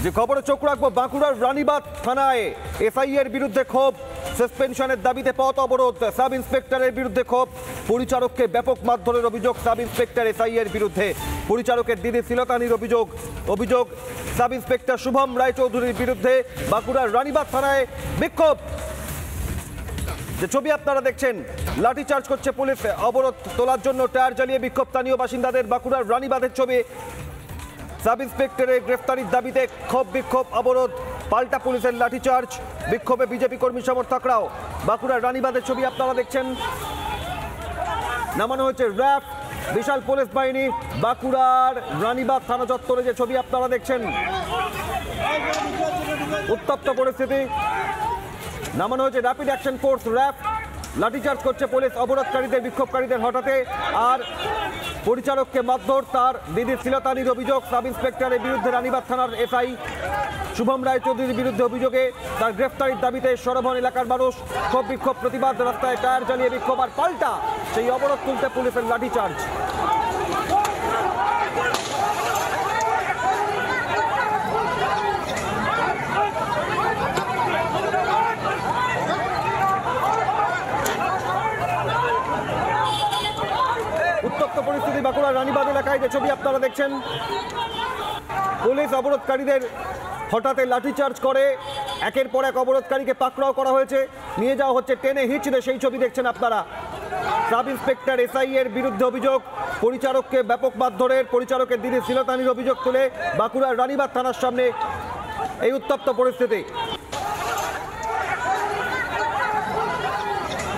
যে খবরে চোখ রাখবো, বাঁকুড়ার রানীবাঁধ থানায় এসআইয়ের বিরুদ্ধে ক্ষোভ, সাসপেনশনের দাবিতে পথ অবরোধ, সাব ইন্সপেক্টরের বিরুদ্ধে ক্ষোভ, পরিচারককে ব্যাপক মারধরের অভিযোগ সাব ইন্সপেক্টর এসআইয়ের বিরুদ্ধে, পরিচারকের দিদি শ্লীলতাহানির অভিযোগ সাব ইন্সপেক্টর শুভম রায়চৌধুরীর বিরুদ্ধে। বাঁকুড়ার রানীবাঁধ থানায় বিক্ষোভ, যে ছবি আপনারা দেখছেন, লাঠিচার্জ করছে পুলিশ, অবরোধ তোলার জন্য টায়ার জ্বালিয়ে বিক্ষোভ স্থানীয় বাসিন্দাদের। বাঁকুড়ার রানীবাঁধের ছবি, সাব ইন্সপেক্টরের গ্রেফতারির দাবিতে ক্ষোভ বিক্ষোভ অবরোধ, পাল্টা পুলিশের লাঠিচার্জ, বিক্ষোভে বিজেপি কর্মী সমর্থকরাও। বাঁকুড়ার রানীবাঁধের ছবি আপনারা দেখছেন, নামানো হয়েছে র্যাব, বিশাল পুলিশ বাহিনী। বাঁকুড়ার রানীবাঁধ থানা চত্বরে যে ছবি আপনারা দেখছেন, উত্তপ্ত পরিস্থিতি, নামানো হয়েছে র্যাপিড অ্যাকশন ফোর্স র্যাব, লাঠিচার্জ করছে পুলিশ অবরোধকারীদের, বিক্ষোভকারীদের হঠাতে। আর পরিচারককে মারধর, তার দিদির শ্লীলতাহানির অভিযোগ সাব ইন্সপেক্টরের বিরুদ্ধে। রানীবাঁধ থানার এসআই শুভম রায়চৌধুরীর বিরুদ্ধে অভিযোগে তার গ্রেফতারির দাবিতে সরবন এলাকার মানুষ, ক্ষোভ বিক্ষোভ প্রতিবাদ, রাস্তায় টায়ার জ্বালিয়ে বিক্ষোভ। আর পাল্টা সেই অবরোধ তুলতে পুলিশের লাঠিচার্জ। উত্তপ্ত পরিস্থিতি বাঁকুড়ার রানীবাঁধ এলাকায় যে ছবি আপনারা দেখছেন, পুলিশ অবরোধকারীদের হঠাৎ লাঠিচার্জ করে, একের পর এক অবরোধকারীকে পাকড়াও করা হয়েছে, নিয়ে যাওয়া হচ্ছে টেনে হিঁচড়ে, সেই ছবি দেখছেন আপনারা। সাব ইন্সপেক্টর এসআই এর বিরুদ্ধে অভিযোগ, পরিচারককে ব্যাপক মারধরের, পরিচারকের দিদি শ্লীলতাহানির অভিযোগ তুলে বাঁকুড়ার রানীবাঁধ থানার সামনে এই উত্তপ্ত পরিস্থিতি।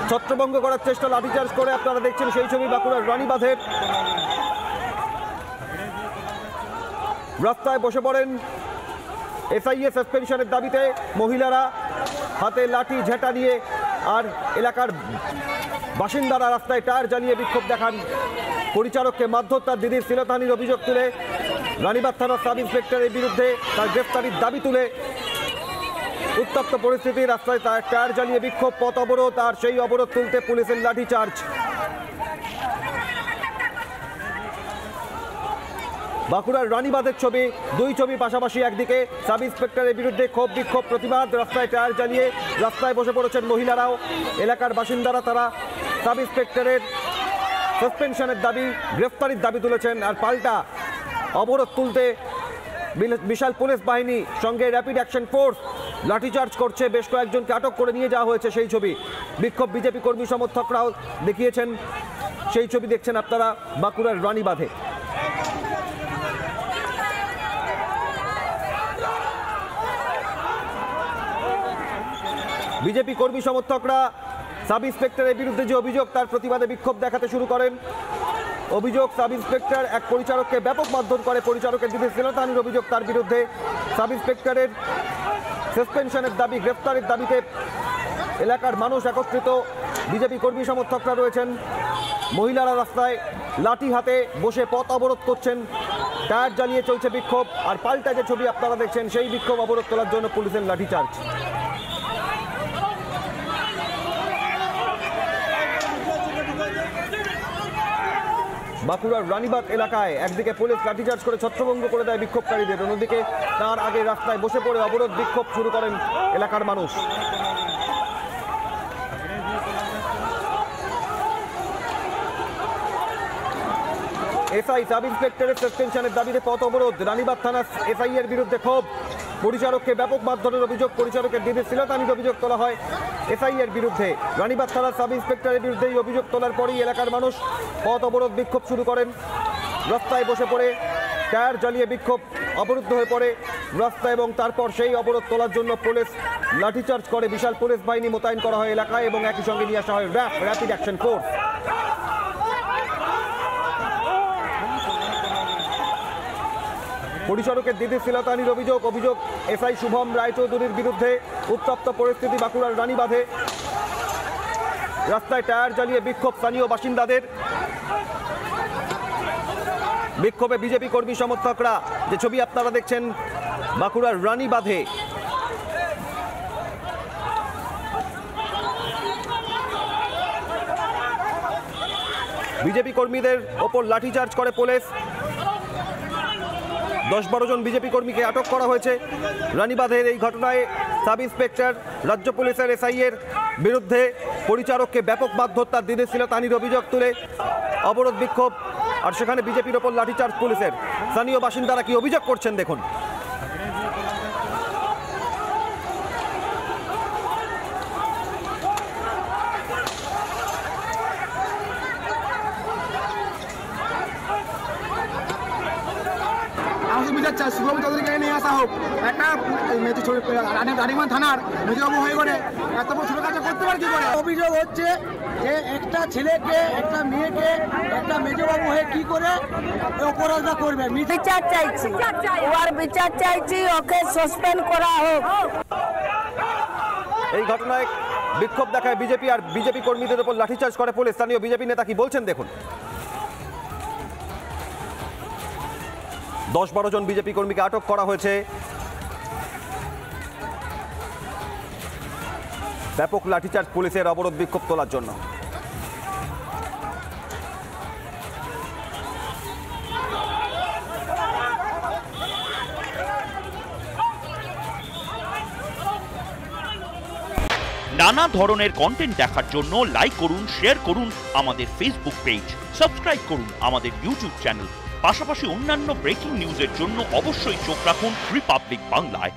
ছত্রভঙ্গ করার চেষ্টা, লাঠিচার্জ করে আপনারা দেখছেন সেই ছবি বাঁকুড়ার রানীবাঁধের। রাস্তায় বসে পড়েন এসআইএ সাসপেনশনের দাবিতে মহিলারা, হাতে লাঠি ঝেঁটা নিয়ে। আর এলাকার বাসিন্দারা রাস্তায় টায়ার জ্বালিয়ে বিক্ষোভ দেখান, পরিচারককে মারধর, তার দিদির শ্লীলতাহানির অভিযোগ তুলে রানীবাঁধ থানার সাব ইন্সপেক্টরের বিরুদ্ধে তার গ্রেফতারির দাবি তুলে উত্তপ্ত পরিস্থিতি, রাস্তায় টায়ার জ্বালিয়ে বিক্ষোভ, পথ অবরোধ। আর সেই অবরোধ তুলতে পুলিশের লাঠিচার্জ। বাঁকুড়ার রানীবাঁধের ছবি, দুই ছবি পাশাপাশি, একদিকে সাব ইন্সপেক্টরের বিরুদ্ধে ক্ষোভ বিক্ষোভ প্রতিবাদ, রাস্তায় টায়ার জ্বালিয়ে রাস্তায় বসে পড়েছেন মহিলারাও, এলাকার বাসিন্দারা, তারা সাব ইন্সপেক্টরের সাসপেনশনের দাবি, গ্রেফতারির দাবি তুলেছেন। আর পাল্টা অবরোধ তুলতে বিশাল পুলিশ বাহিনী, সঙ্গে র্যাপিড অ্যাকশন ফোর্স লাঠিচার্জ করছে, বেশ কয়েকজনকে আটক করে নিয়ে যাওয়া হয়েছে, সেই ছবি। বিক্ষোভ বিজেপি কর্মী সমর্থকরাও দেখিয়েছেন, সেই ছবি দেখছেন আপনারা বাঁকুড়ার রানীবাঁধে। বিজেপি কর্মী সমর্থকরা সাব ইন্সপেক্টরের বিরুদ্ধে যে অভিযোগ, তার প্রতিবাদে বিক্ষোভ দেখাতে শুরু করেন। অভিযোগ, সাব ইন্সপেক্টর এক পরিচারককে ব্যাপক মারধর করে, পরিচারকের দিদি শ্লীলতাহানির অভিযোগ তার বিরুদ্ধে। সাব ইন্সপেক্টরের সাসপেনশনের দাবি, গ্রেফতারের দাবিতে এলাকার মানুষ একত্রিত, বিজেপি কর্মী সমর্থকরা রয়েছেন। মহিলারা রাস্তায় লাঠি হাতে বসে পথ অবরোধ করছেন, টায়ার জ্বালিয়ে চলছে বিক্ষোভ। আর পাল্টা যে ছবি আপনারা দেখছেন, সেই বিক্ষোভ অবরোধ তোলার জন্য পুলিশের লাঠিচার্জ। বাঁকুড়ার রানীবাঁধ এলাকায় একদিকে পুলিশ লাঠিচার্জ করে ছত্রভঙ্গ করে দেয় বিক্ষোভকারীদের, অন্যদিকে তার আগে রাস্তায় বসে পড়ে অবরোধ বিক্ষোভ শুরু করেন এলাকার মানুষ। এসআই সাব ইন্সপেক্টরের সাসপেনশনের দাবিতে পথ অবরোধ, রানীবাঁধ থানার এসআই এর বিরুদ্ধে ক্ষোভ, পরিচারককে ব্যাপক মারধরের অভিযোগ, পরিচারকের দিদির শ্লীলতাহানির অভিযোগ তোলা হয় এসআই এর বিরুদ্ধে। রানীবাঁধ থানার সাব ইন্সপেক্টরের বিরুদ্ধে এই অভিযোগ তোলার পরেই এলাকার মানুষ পথ অবরোধ বিক্ষোভ শুরু করেন, রাস্তায় বসে পড়ে টায়ার জ্বালিয়ে বিক্ষোভ অবরুদ্ধ হয়ে পড়ে রাস্তা, এবং তারপর সেই অবরোধ তোলার জন্য পুলিশ লাঠিচার্জ করে, বিশাল পুলিশ বাহিনী মোতায়েন করা হয় এলাকায়, এবং একই সঙ্গে নিয়ে আসা হয় র্যাপিড অ্যাকশন ফোর্স। পরিচারকের দিদির শ্লীলতাহানির অভিযোগ এসআই শুভম রায়চৌধুরীর বিরুদ্ধে। উত্তপ্ত পরিস্থিতি বাঁকুড়ার রানীবাঁধে, রাস্তায় টায়ার জ্বালিয়ে বিক্ষোভ স্থানীয় বাসিন্দাদের, বিক্ষোভে বিজেপি কর্মী সমর্থকরা। যে ছবি আপনারা দেখছেন বাঁকুড়ার রানীবাঁধে, বিজেপি কর্মীদের ওপর লাঠিচার্জ করে পুলিশ, 10-12 জন বিজেপি কর্মীকে আটক করা হয়েছে রানীবাঁধের এই ঘটনায়। সাব ইন্সপেক্টর, রাজ্য পুলিশের এসআই এর বিরুদ্ধে পরিচারককে ব্যাপক মারধর দিনে ছিল তানির অভিযোগ তুলে অবরোধ বিক্ষোভ, আর সেখানে বিজেপির ওপর লাঠিচার্জ পুলিশের। স্থানীয় বাসিন্দারা কি অভিযোগ করছেন দেখুন। শুভম চৌধুরীকে নিয়ে আসা হোক, একটা রানীগঞ্জ থানার মেজবাবু হয়ে করে এত বড় ছোট কাজ করতে পারে কি করে? অভিযোগ হচ্ছে যে একটা ছেলেকে, একটা মেয়েকে, একটা মেজবাবু হয়ে কি করে অপরাধটা করবে। বিচার চাইছি, ওর বিচার চাইছি, ওকে সাসপেন্ড করা হোক। এই ঘটনায় বিক্ষোভ দেখায় বিজেপি, আর বিজেপি কর্মীদের উপর লাঠিচার্জ করে পুলিশ। স্থানীয় বিজেপি নেতা কি বলছেন দেখুন। 10-12 জন বিজেপি কর্মীকে আটক করা হয়েছে। ব্যাপক লাঠিচার্জ পুলিশের অবরোধ বিক্ষোভ তোলার জন্য। নানা ধরনের কন্টেন্ট দেখার জন্য লাইক করুন, শেয়ার করুন আমাদের ফেসবুক পেজ, সাবস্ক্রাইব করুন আমাদের ইউটিউব চ্যানেল। পাশাপাশি অন্যান্য ব্রেকিং নিউজের জন্য অবশ্যই চোখ রাখুন রিপাবলিক বাংলায়।